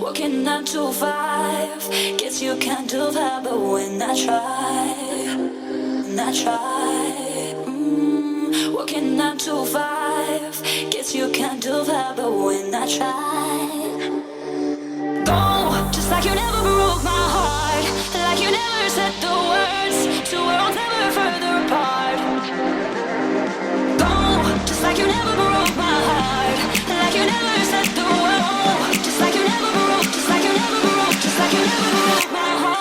Working 9 to 5 gets you kind of high, but when I try, working 9 to 5 gets you kind of high, but when I try, go just like you never broke my heart, like you never said the words to where I'll never further apart. Go just like you never broke my heart, like you never said the words, just like you never broke, just like you never broke, just like you never broke my heart.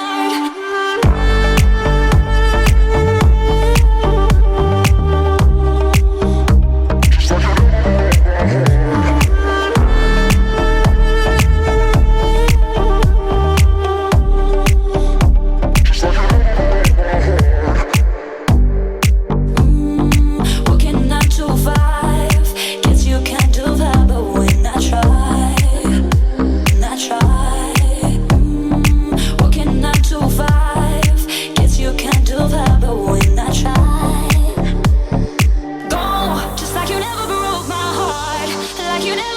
You never